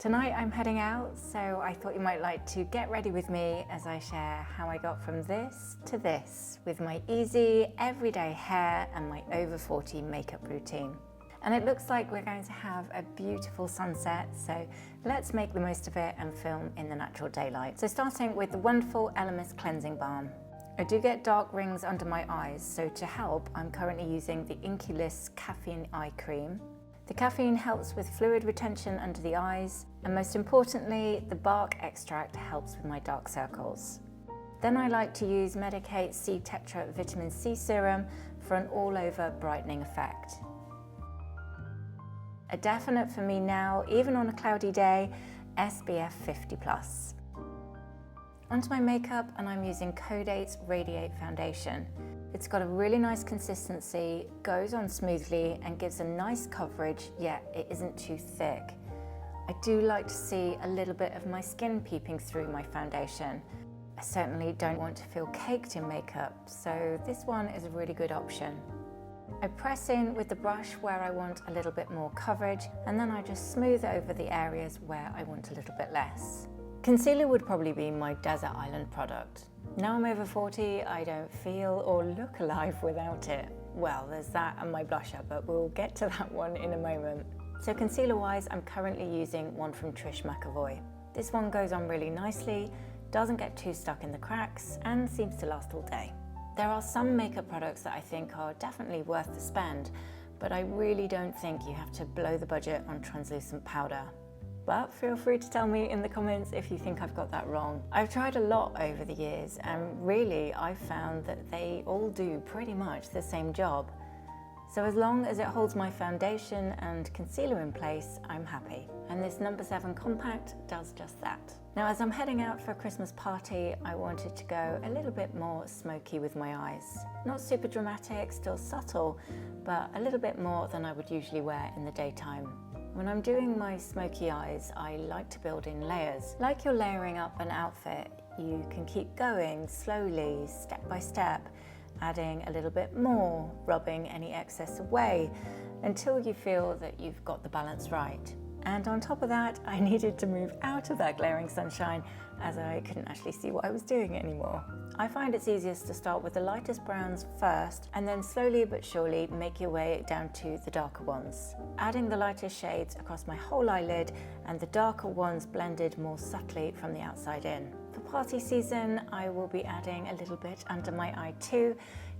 Tonight I'm heading out, so I thought you might like to get ready with me as I share how I got from this to this with my easy, everyday hair and my over 40 makeup routine. And it looks like we're going to have a beautiful sunset, so let's make the most of it and film in the natural daylight. So starting with the wonderful Elemis Cleansing Balm. I do get dark rings under my eyes, so to help, I'm currently using the Inculus Caffeine Eye Cream. The caffeine helps with fluid retention under the eyes, and most importantly, the bark extract helps with my dark circles. Then I like to use Medik8 C Tetra Vitamin C Serum for an all-over brightening effect. A definite for me now, even on a cloudy day, SPF 50+. Onto my makeup, and I'm using Code8's Radiate Foundation. It's got a really nice consistency, goes on smoothly and gives a nice coverage, yet it isn't too thick. I do like to see a little bit of my skin peeping through my foundation. I certainly don't want to feel caked in makeup, so this one is a really good option. I press in with the brush where I want a little bit more coverage, and then I just smooth over the areas where I want a little bit less. Concealer would probably be my desert island product. Now I'm over 40, I don't feel or look alive without it. Well, there's that and my blusher, but we'll get to that one in a moment. So concealer-wise, I'm currently using one from Trish McAvoy. This one goes on really nicely, doesn't get too stuck in the cracks, and seems to last all day. There are some makeup products that I think are definitely worth the spend, but I really don't think you have to blow the budget on translucent powder. But feel free to tell me in the comments if you think I've got that wrong. I've tried a lot over the years, and really I've found that they all do pretty much the same job. So as long as it holds my foundation and concealer in place, I'm happy. And this No. 7 Compact does just that. Now as I'm heading out for a Christmas party, I wanted to go a little bit more smoky with my eyes. Not super dramatic, still subtle, but a little bit more than I would usually wear in the daytime. When I'm doing my smoky eyes, I like to build in layers. Like you're layering up an outfit, you can keep going slowly, step by step, adding a little bit more, rubbing any excess away, until you feel that you've got the balance right. And on top of that, I needed to move out of that glaring sunshine as I couldn't actually see what I was doing anymore. I find it's easiest to start with the lightest browns first, and then slowly but surely make your way down to the darker ones. Adding the lightest shades across my whole eyelid, and the darker ones blended more subtly from the outside in. For party season, I will be adding a little bit under my eye too,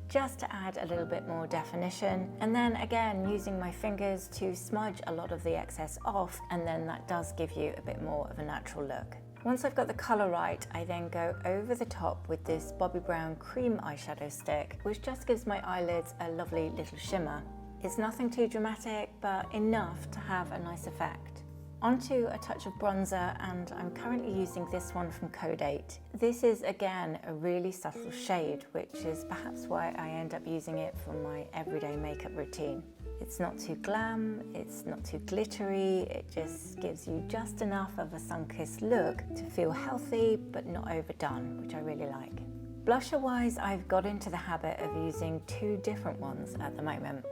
just to add a little bit more definition, and then again using my fingers to smudge a lot of the excess off, and then that does give you a bit more of a natural look. Once I've got the colour right, I then go over the top with this Bobbi Brown cream eyeshadow stick, which just gives my eyelids a lovely little shimmer. It's nothing too dramatic, but enough to have a nice effect. Onto a touch of bronzer, and I'm currently using this one from Code8. This is again a really subtle shade, which is perhaps why I end up using it for my everyday makeup routine. It's not too glam, it's not too glittery, it just gives you just enough of a sun-kissed look to feel healthy but not overdone, which I really like. Blusher-wise, I've got into the habit of using two different ones at the moment.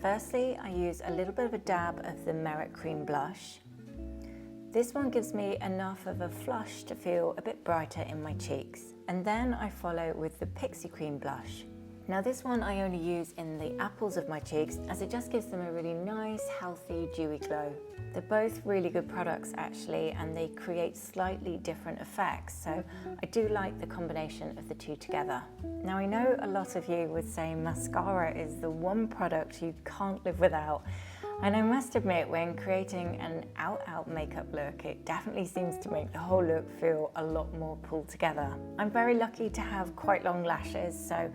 Firstly, I use a little bit of a dab of the Merit Cream Blush. This one gives me enough of a flush to feel a bit brighter in my cheeks. And then I follow with the Pixie Cream Blush. Now this one I only use in the apples of my cheeks, as it just gives them a really nice, healthy, dewy glow. They're both really good products actually, and they create slightly different effects, so I do like the combination of the two together. Now I know a lot of you would say mascara is the one product you can't live without, and I must admit, when creating an out makeup look, it definitely seems to make the whole look feel a lot more pulled together. I'm very lucky to have quite long lashes, so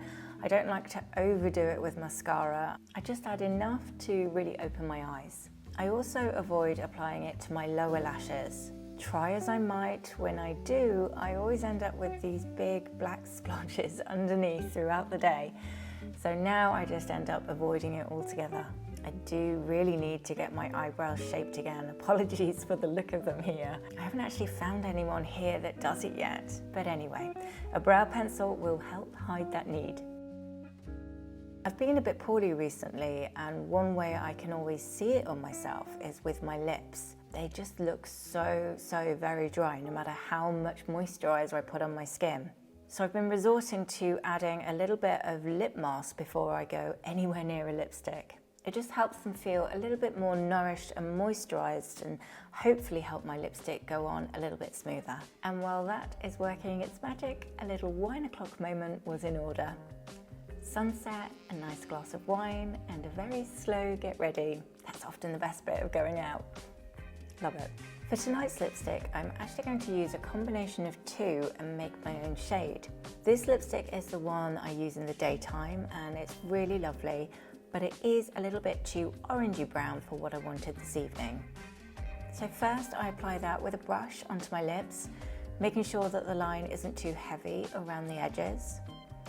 I don't like to overdo it with mascara. I just add enough to really open my eyes. I also avoid applying it to my lower lashes. Try as I might, when I do, I always end up with these big black splotches underneath throughout the day. So now I just end up avoiding it altogether. I do really need to get my eyebrows shaped again. Apologies for the look of them here. I haven't actually found anyone here that does it yet. But anyway, a brow pencil will help hide that need. I've been a bit poorly recently, and one way I can always see it on myself is with my lips. they just look so very dry, no matter how much moisturizer I put on my skin. So I've been resorting to adding a little bit of lip mask before I go anywhere near a lipstick. It just helps them feel a little bit more nourished and moisturized, and hopefully help my lipstick go on a little bit smoother. And while that is working its magic, a little wine o'clock moment was in order. Sunset, a nice glass of wine, and a very slow get ready. That's often the best bit of going out. Love it. For tonight's lipstick, I'm actually going to use a combination of two and make my own shade. This lipstick is the one I use in the daytime, and it's really lovely, but it is a little bit too orangey brown for what I wanted this evening. So first I apply that with a brush onto my lips, making sure that the line isn't too heavy around the edges.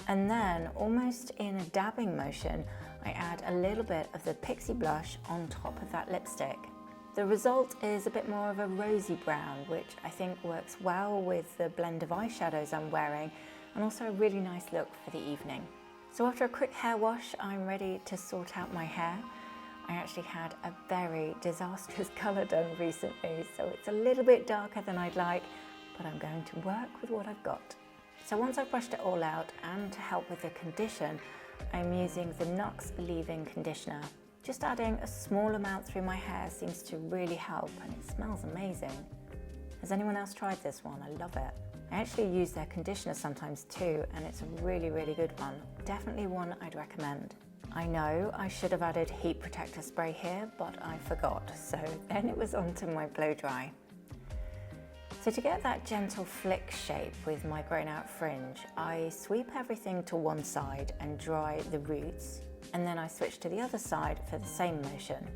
And then, almost in a dabbing motion, I add a little bit of the Pixie blush on top of that lipstick. The result is a bit more of a rosy brown, which I think works well with the blend of eyeshadows I'm wearing, and also a really nice look for the evening. So after a quick hair wash, I'm ready to sort out my hair. I actually had a very disastrous colour done recently, so it's a little bit darker than I'd like, but I'm going to work with what I've got. So once I've brushed it all out, and to help with the condition, I'm using the NYX leave-in conditioner. Just adding a small amount through my hair seems to really help, and it smells amazing. Has anyone else tried this one? I love it. I actually use their conditioner sometimes too, and it's a really good one. Definitely one I'd recommend. I know I should have added heat protector spray here, but I forgot, so then it was onto my blow dry. So to get that gentle flick shape with my grown out fringe, I sweep everything to one side and dry the roots, and then I switch to the other side for the same motion,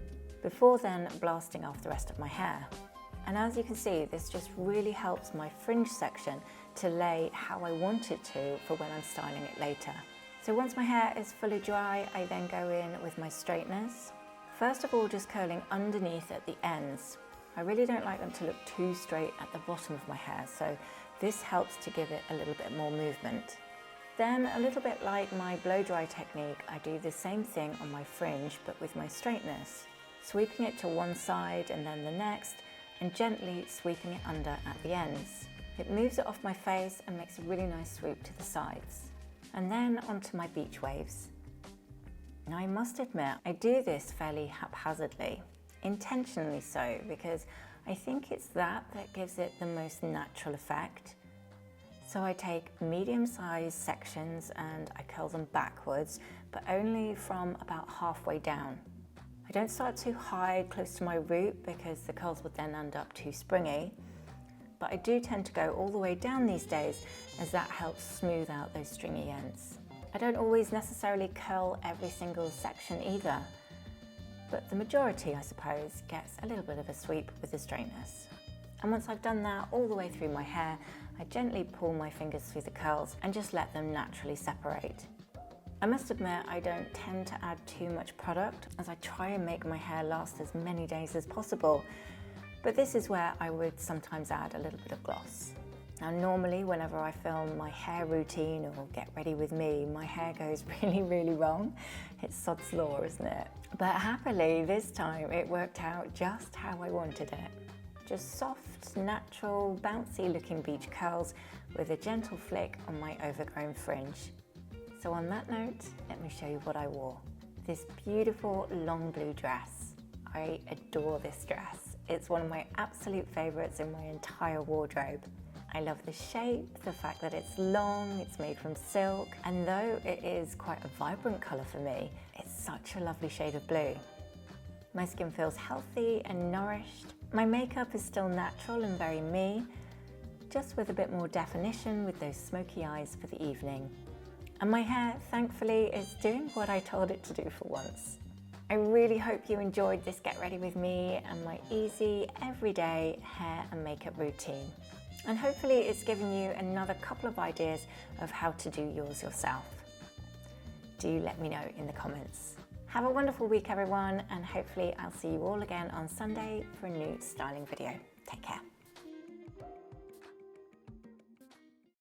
before then blasting off the rest of my hair. And as you can see, this just really helps my fringe section to lay how I want it to for when I'm styling it later. So once my hair is fully dry, I then go in with my straighteners. First of all, just curling underneath at the ends. I really don't like them to look too straight at the bottom of my hair, so this helps to give it a little bit more movement. Then, a little bit like my blow dry technique, I do the same thing on my fringe, but with my straighteners. Sweeping it to one side and then the next, and gently sweeping it under at the ends. It moves it off my face and makes a really nice sweep to the sides. And then onto my beach waves. Now I must admit, I do this fairly haphazardly, intentionally so, because I think it's that gives it the most natural effect. So I take medium-sized sections and I curl them backwards, but only from about halfway down. I don't start too high close to my root because the curls would then end up too springy, but I do tend to go all the way down these days, as that helps smooth out those stringy ends. I don't always necessarily curl every single section either, but the majority, I suppose, gets a little bit of a sweep with the straighteners. And once I've done that all the way through my hair, I gently pull my fingers through the curls and just let them naturally separate. I must admit, I don't tend to add too much product, as I try and make my hair last as many days as possible, but this is where I would sometimes add a little bit of gloss. Now normally whenever I film my hair routine or get ready with me, my hair goes really wrong. It's sod's law, isn't it? But happily this time it worked out just how I wanted it. Just soft, natural, bouncy looking beach curls with a gentle flick on my overgrown fringe. So on that note, let me show you what I wore. This beautiful long blue dress. I adore this dress. It's one of my absolute favorites in my entire wardrobe. I love the shape, the fact that it's long, it's made from silk, and though it is quite a vibrant colour for me, it's such a lovely shade of blue. My skin feels healthy and nourished. My makeup is still natural and very me, just with a bit more definition with those smoky eyes for the evening. And my hair, thankfully, is doing what I told it to do for once. I really hope you enjoyed this Get Ready With Me and my easy, everyday hair and makeup routine. And hopefully it's given you another couple of ideas of how to do yours yourself. Do let me know in the comments. Have a wonderful week, everyone, and hopefully I'll see you all again on Sunday for a new styling video. Take care.